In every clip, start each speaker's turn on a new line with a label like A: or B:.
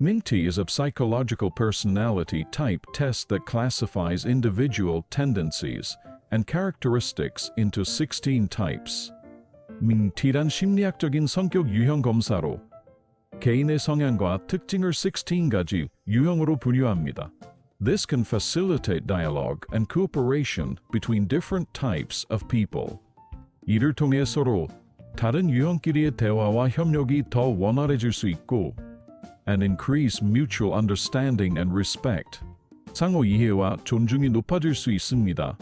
A: MBTI is a psychological personality type test that classifies individual tendencies and characteristics into 16 types. MBTI란 심리학적인 성격 유형 검사로 개인의 성향과 특징을 16가지 유형으로 분류합니다. This can facilitate dialogue and cooperation between different types of people. 이를 통해 서로 다른 유형끼리의 대화와 협력이 더 원활해질 수 있고 and increase mutual understanding and respect. 상호 이해와 존중이 높아질 수 있습니다.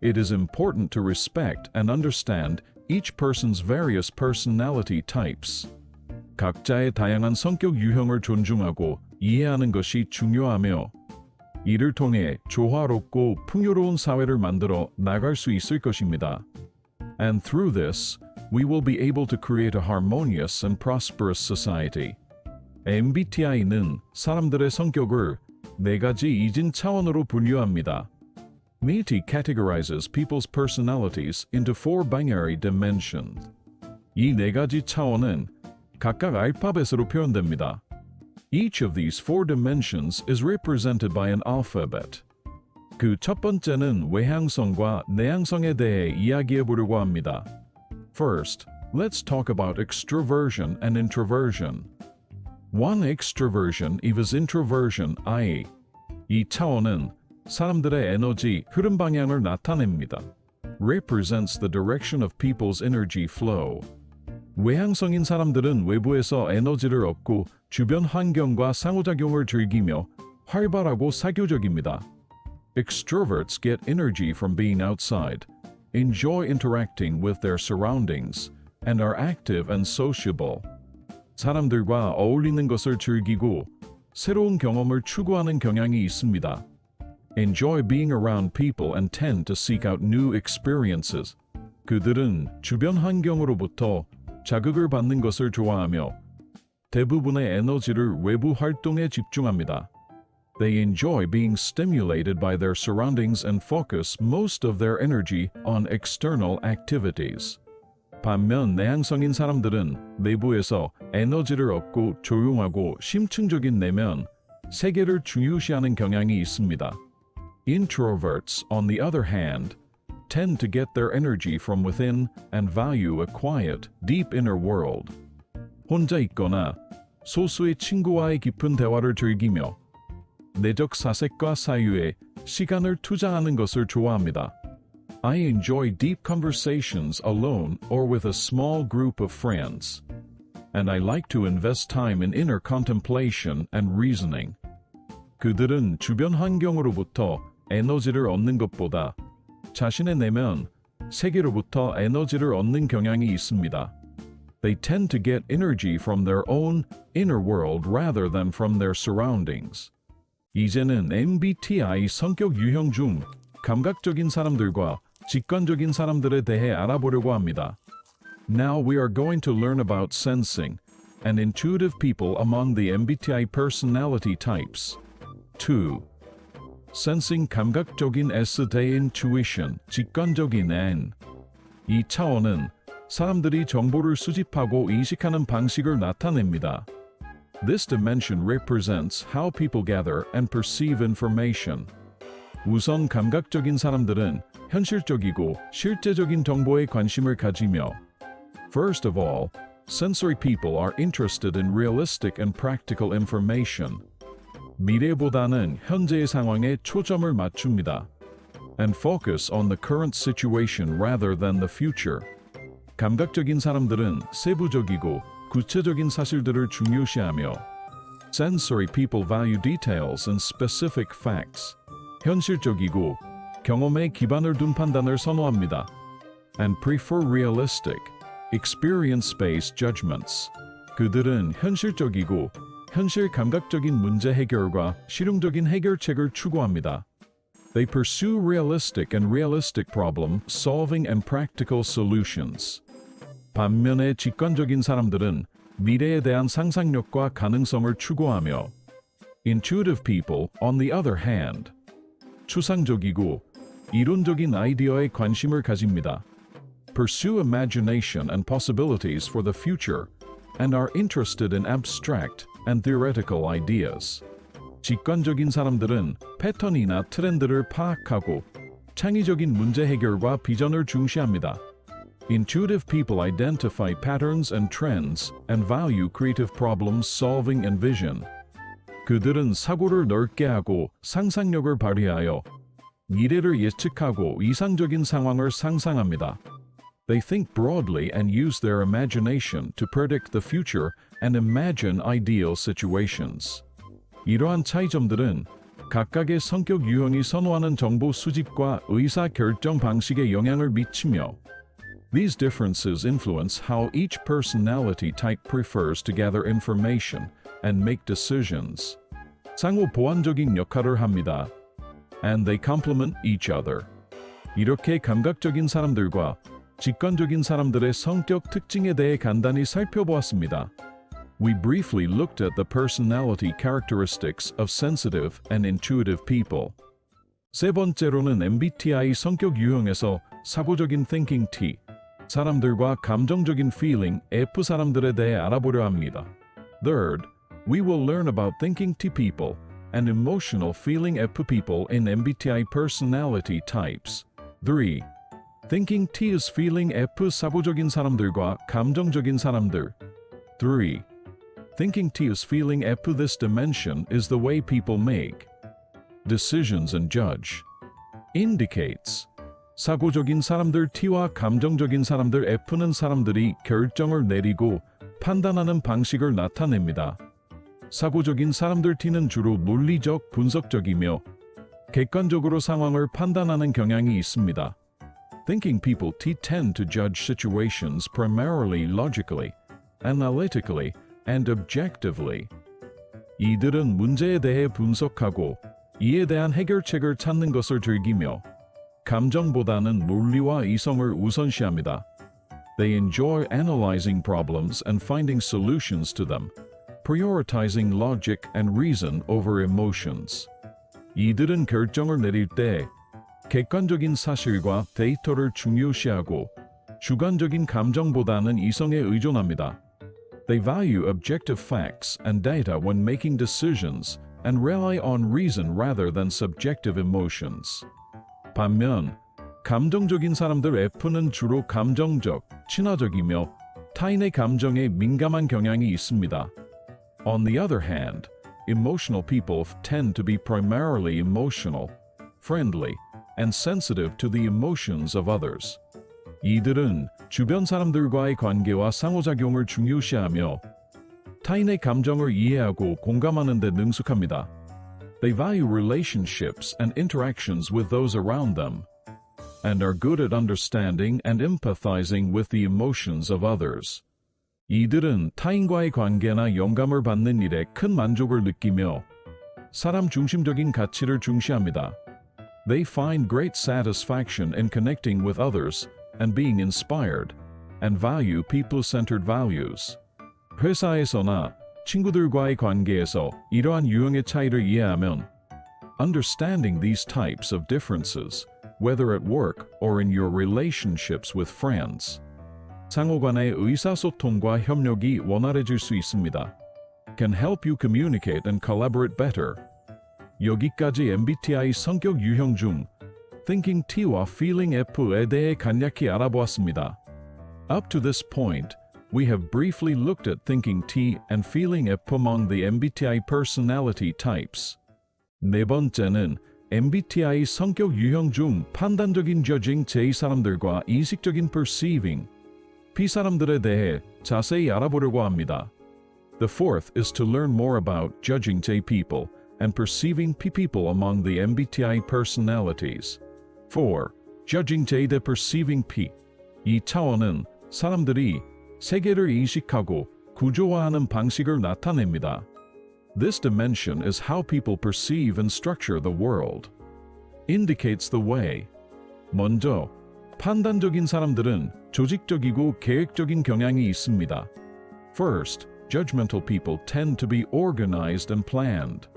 A: It is important to respect and understand each person's various personality types. 각자의 다양한 성격 유형을 존중하고 이해하는 것이 중요하며 이를 통해 조화롭고 풍요로운 사회를 만들어 나갈 수 있을 것입니다. And through this, we will be able to create a harmonious and prosperous society. MBTI는 사람들의 성격을 4가지 이진 차원으로 분류합니다. MBTI categorizes people's personalities into 4 binary dimensions. 이 4가지 차원은 각각 알파벳으로 표현됩니다. Each of these 4 dimensions is represented by an alphabet. 그 첫 번째는 외향성과 내향성에 대해 이야기해 보려고 합니다. First, let's talk about extroversion and introversion. One extroversion is introversion, i.e. 이 차원은 사람들의 에너지 흐름 방향을 나타냅니다. Represents the direction of people's energy flow. 외향성인 사람들은 외부에서 에너지를 얻고 주변 환경과 상호작용을 즐기며 활발하고 사교적입니다. Extroverts get energy from being outside, enjoy interacting with their surroundings, and are active and sociable. 사람들과 어울리는 것을 즐기고 새로운 경험을 추구하는 경향이 있습니다. Enjoy being around people and tend to seek out new experiences. 그들은 주변 환경으로부터 자극을 받는 것을 좋아하며 대부분의 에너지를 외부 활동에 집중합니다. They enjoy being stimulated by their surroundings and focus most of their energy on external activities. 반면 내향성인 사람들은 내부에서 에너지를 얻고 조용하고 심층적인 내면, 세계를 중요시하는 경향이 있습니다. Introverts, on the other hand, tend to get their energy from within and value a quiet, deep inner world. 혼자 있거나 소수의 친구와의 깊은 대화를 즐기며 내적 사색과 사유에 시간을 투자하는 것을 좋아합니다. I enjoy deep conversations alone or with a small group of friends. And I like to invest time in inner contemplation and reasoning. 그들은 주변 환경으로부터 에너지를 얻는 것보다 자신의 내면, 세계로부터 에너지를 얻는 경향이 있습니다. They tend to get energy from their own inner world rather than from their surroundings. 이제는 MBTI 성격 유형 중 감각적인 사람들과 직관적인 사람들에 대해 알아보려고 합니다. Now we are going to learn about sensing and intuitive people among the MBTI personality types. 2. Sensing 감각적인 S 대 intuition, 직관적인 N. 이 차원은 사람들이 정보를 수집하고 인식하는 방식을 나타냅니다. This dimension represents how people gather and perceive information. 우선 감각적인 사람들은 현실적이고 실제적인 정보에 관심을 가지며 First of all, sensory people are interested in realistic and practical information. 미래보다는 현재의 상황에 초점을 맞춥니다. And focus on the current situation rather than the future. 감각적인 사람들은 세부적이고 구체적인 사실들을 중요시하며 Sensory people value details and specific facts. 현실적이고 경험에 기반을 둔 판단을 선호합니다. And prefer realistic, experience-based judgments. 그들은 현실적이고 현실 감각적인 문제 해결과 실용적인 해결책을 추구합니다. They pursue realistic and realistic problem solving and practical solutions. 반면에 직관적인 사람들은 미래에 대한 상상력과 가능성을 추구하며 Intuitive people, on the other hand, 추상적이고 이론적인 아이디어에 관심을 가집니다. Pursue imagination and possibilities for the future and are interested in abstract, and theoretical ideas. 직관적인 사람들은 패턴이나 트렌드를 파악하고 창의적인 문제 해결과 비전을 중시합니다. Intuitive people identify patterns and trends and value creative problem solving and vision. 그들은 사고를 넓게 하고 상상력을 발휘하여 미래를 예측하고 이상적인 상황을 상상합니다. They think broadly and use their imagination to predict the future and imagine ideal situations. 이러한 차이점들은 각각의 성격 유형이 선호하는 정보 수집과 의사 결정 방식에 영향을 미치며 These differences influence how each personality type prefers to gather information and make decisions. 상호 보완적인 역할을 합니다. And they complement each other. 이렇게 감각적인 사람들과 직관적인 사람들의 성격 특징에 대해 간단히 살펴보았습니다. We briefly looked at the personality characteristics of sensitive and intuitive people. 세 번째로는 MBTI 성격 유형에서 사고적인 thinking T, 사람들과 감정적인 feeling F 사람들에 대해 알아보려 합니다. Third, we will learn about thinking T people and emotional feeling F people in MBTI personality types. 3. Thinking T is feeling F 사고적인 사람들과 감정적인 사람들. 3. Thinking T is feeling F. This dimension is the way people make decisions and judge. Indicates 사고적인 사람들 T와 감정적인 사람들 F는 사람들이 결정을 내리고 판단하는 방식을 나타냅니다. 사고적인 사람들 T는 주로 논리적, 분석적이며 객관적으로 상황을 판단하는 경향이 있습니다. Thinking people T tend to judge situations primarily logically, analytically, and objectively. 이들은 문제에 대해 분석하고 이에 대한 해결책을 찾는 것을 즐기며 감정보다는 논리와 이성을 우선시합니다. They enjoy analyzing problems and finding solutions to them, prioritizing logic and reason over emotions. 이들은 결정을 내릴 때 객관적인 사실과 데이터를 중요시하고 주관적인 감정보다는 이성에 의존합니다. They value objective facts and data when making decisions and rely on reason rather than subjective emotions. 반면 감정적인 사람들 F는 주로 감정적, 친화적이며 타인의 감정에 민감한 경향이 있습니다. On the other hand, emotional people tend to be primarily emotional, friendly, and sensitive to the emotions of others. 이들은 주변 사람들과의 관계와 상호작용을 중요시하며 타인의 감정을 이해하고 공감하는 데 능숙합니다. They value relationships and interactions with those around them, and are good at understanding and empathizing with the emotions of others. 이들은 타인과의 관계나 영감을 받는 일에 큰 만족을 느끼며 사람 중심적인 가치를 중시합니다. They find great satisfaction in connecting with others and being inspired, and value people-centered values. 회사에서나 친구들과의 관계에서 이러한 유형의 차이를 이해하면 understanding these types of differences, whether at work or in your relationships with friends, 상호 간의 의사소통과 협력이 원활해질 수 있습니다. Can help you communicate and collaborate better. 여기까지 MBTI 성격 유형 중 Thinking T와 Feeling F에 대해 간략히 알아보았습니다. Up to this point, we have briefly looked at Thinking T and Feeling F among the MBTI personality types. 네 번째는 MBTI 성격 유형 중 판단적인 Judging J 사람들과 인식적인 Perceiving P 사람들에 대해 자세히 알아보려고 합니다. The fourth is to learn more about Judging J people and Perceiving P people among the MBTI personalities. 4. Judging J 대 Perceiving P. 이 차원은 사람들이 세계를 인식하고 구조화하는 방식을 나타냅니다. This dimension is how people perceive and structure the world. Indicates the way. 먼저, 판단적인 사람들은 조직적이고 계획적인 경향이 있습니다. First, judgmental people tend to be organized and planned.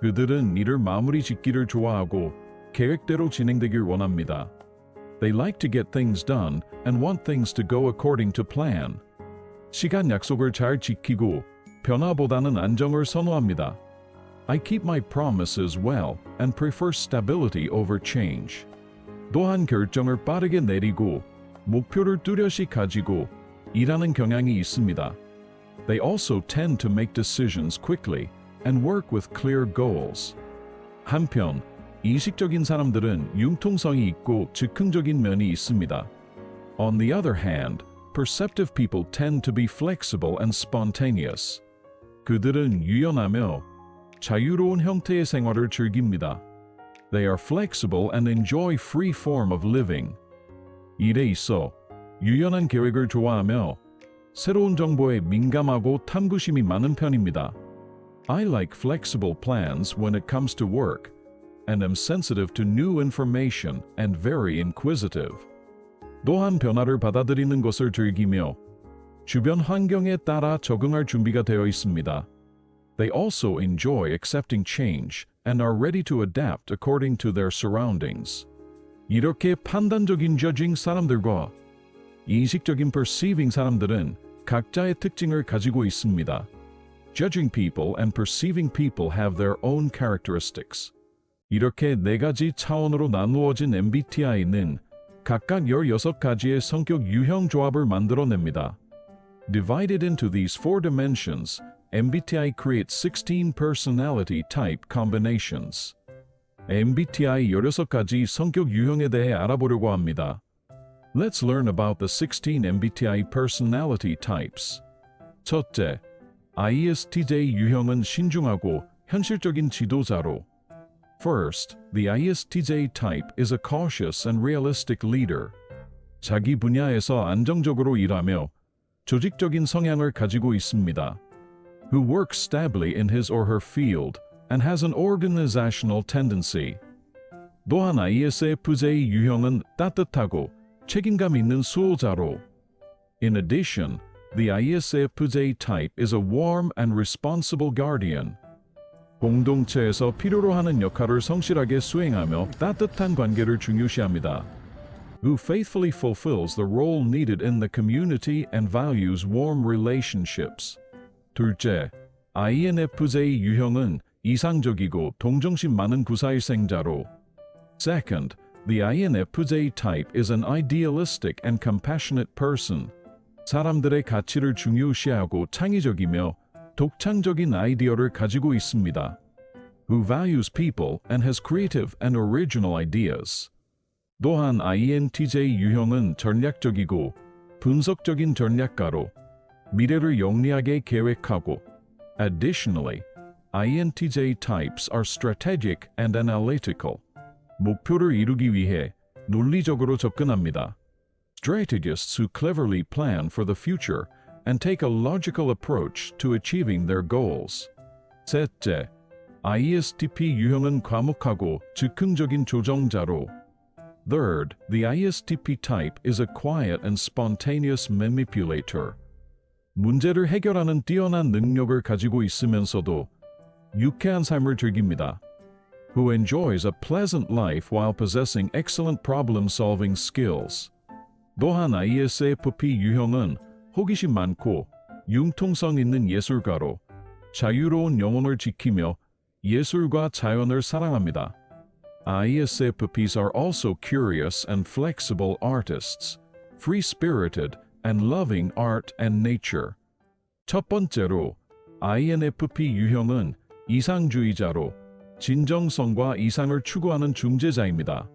A: 그들은 일을 마무리 짓기를 좋아하고 계획대로 진행되길 원합니다. They like to get things done and want things to go according to plan. 시간 약속을 잘 지키고 변화보다는 안정을 선호합니다. I keep my promises well and prefer stability over change. 또한 결정을 빠르게 내리고 목표를 뚜렷이 가지고 일하는 경향이 있습니다. They also tend to make decisions quickly and work with clear goals. 한편, 이식적인 사람들은 융통성이 있고 즉흥적인 면이 있습니다. On the other hand, perceptive people tend to be flexible and spontaneous. 그들은 유연하며 자유로운 형태의 생활을 즐깁니다. They are flexible and enjoy free form of living. 일에 있어 유연한 계획을 좋아하며 새로운 정보에 민감하고 탐구심이 많은 편입니다. I like flexible plans when it comes to work, and am sensitive to new information and very inquisitive. 또한 변화를 받아들이는 것을 즐기며 주변 환경에 따라 적응할 준비가 되어 있습니다. They also enjoy accepting change and are ready to adapt according to their surroundings. 이렇게 판단적인 judging 사람들과 인식적인 perceiving 사람들은 각자의 특징을 가지고 있습니다. Judging people and perceiving people have their own characteristics. 이렇게 네 가지 차원으로 나누어진 MBTI는 각각 16가지의 성격 유형 조합을 만들어냅니다. Divided into these four dimensions, MBTI creates 16 personality type combinations. MBTI 16가지 성격 유형에 대해 알아보려고 합니다. Let's learn about the 16 MBTI personality types. 첫째, ISTJ 유형은 신중하고 현실적인 지도자로. First, the ISTJ type is a cautious and realistic leader. 자기 분야에서 안정적으로 일하며 조직적인 성향을 가지고 있습니다. Who works stably in his or her field and has an organizational tendency. 또한 ISFJ 유형은 따뜻하고 책임감 있는 수호자로. In addition, the ISFJ type is a warm and responsible guardian. 공동체에서 필요로 하는 역할을 성실하게 수행하며 따뜻한 관계를 중요시합니다. Who faithfully fulfills the role needed in the community and values warm relationships. 둘째, INFJ 유형은 이상적이고 동정심 많은 구사일생자로. Second, the INFJ type is an idealistic and compassionate person. 사람들의 가치를 중요시하고 창의적이며 독창적인 아이디어를 가지고 있습니다. Who values people and has creative and original ideas. 또한 INTJ 유형은 전략적이고 분석적인 전략가로 미래를 영리하게 계획하고. Additionally, INTJ types are strategic and analytical. 목표를 이루기 위해 논리적으로 접근합니다. Strategists who cleverly plan for the future and take a logical approach to achieving their goals. 셋째, ISTP 유형은 과묵하고 즉흥적인 조정자로. Third, the ISTP type is a quiet and spontaneous manipulator. 문제를 해결하는 뛰어난 능력을 가지고 있으면서도 유쾌한 삶을 즐깁니다. Who enjoys a pleasant life while possessing excellent problem-solving skills. 또한 ISFP 유형은 호기심 많고 융통성 있는 예술가로 자유로운 영혼을 지키며 예술과 자연을 사랑합니다. ISFPs are also curious and flexible artists, free-spirited and loving art and nature. 첫 번째로, INFP 유형은 이상주의자로 진정성과 이상을 추구하는 중재자입니다.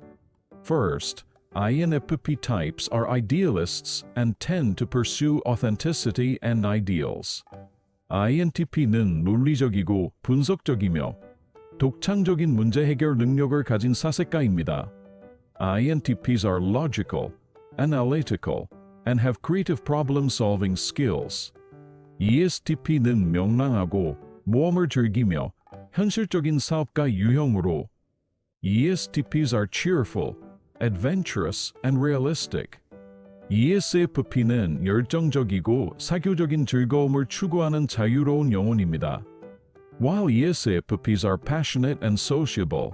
A: First, INFP types are idealists and tend to pursue authenticity and ideals. INTP는 논리적이고 분석적이며 독창적인 문제 해결 능력을 가진 사색가입니다. INTPs are logical, analytical, and have creative problem-solving skills. ESTP는 명랑하고 모험을 즐기며 현실적인 사업가 유형으로. ESTPs are cheerful, adventurous, and realistic. ESFP는 열정적이고 사교적인 즐거움을 추구하는 자유로운 영혼입니다. While ESFPs are passionate and sociable,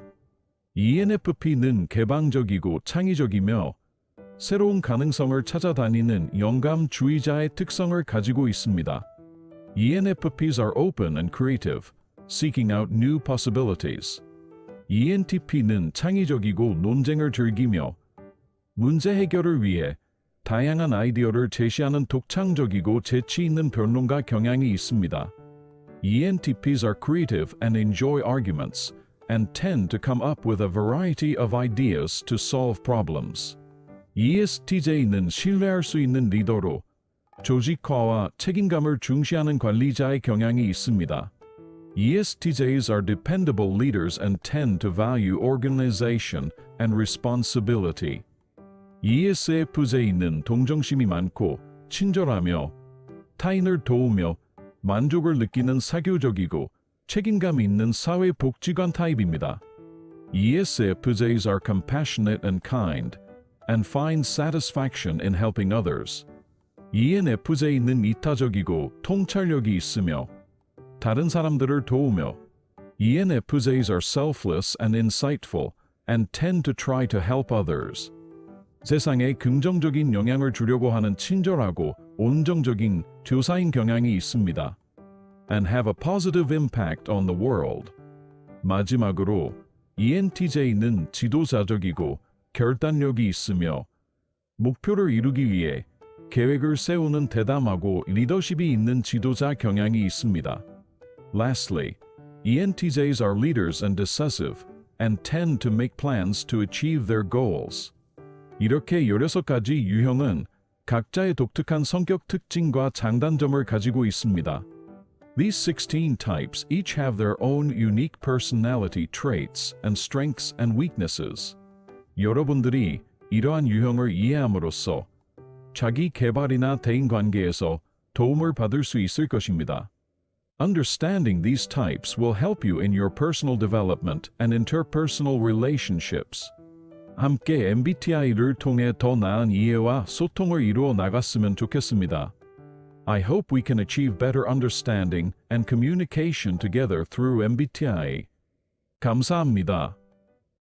A: ENFP는 개방적이고 창의적이며 새로운 가능성을 찾아다니는 영감주의자의 특성을 가지고 있습니다. ENFPs are open and creative, seeking out new possibilities. ENTP는 창의적이고 논쟁을 즐기며 문제 해결을 위해 다양한 아이디어를 제시하는 독창적이고 재치 있는 변론가 경향이 있습니다. ENTPs are creative and enjoy arguments, and tend to come up with a variety of ideas to solve problems. ESTJ는 신뢰할 수 있는 리더로 조직화와 책임감을 중시하는 관리자의 경향이 있습니다. ESTJs are dependable leaders and tend to value organization and responsibility. ESFJ는 동정심이 많고 친절하며 타인을 도우며 만족을 느끼는 사교적이고 책임감 있는 사회복지관 타입입니다. ESFJs are compassionate and kind, and find satisfaction in helping others. ENFJ는 이타적이고 통찰력이 있으며 다른 사람들을 도우며 ENFJs are selfless and insightful, and tend to try to help others. 세상에 긍정적인 영향을 주려고 하는 친절하고 온정적인 조사인 경향이 있습니다. And have a positive impact on the world. 마지막으로 ENTJ는 지도자적이고 결단력이 있으며 목표를 이루기 위해 계획을 세우는 대담하고 리더십이 있는 지도자 경향이 있습니다. Lastly, ENTJs are leaders and decisive, and tend to make plans to achieve their goals. 이렇게 16가지 유형은 각자의 독특한 성격 특징과 장단점을 가지고 있습니다. These 16 types each have their own unique personality traits and strengths and weaknesses. 여러분들이 이러한 유형을 이해함으로써 자기 개발이나 대인관계에서 도움을 받을 수 있을 것입니다. Understanding these types will help you in your personal development and interpersonal relationships. 함께 MBTI를 통해 더 나은 이해와 소통을 이루어 나갔으면 좋겠습니다. I hope we can achieve better understanding and communication together through MBTI. 감사합니다.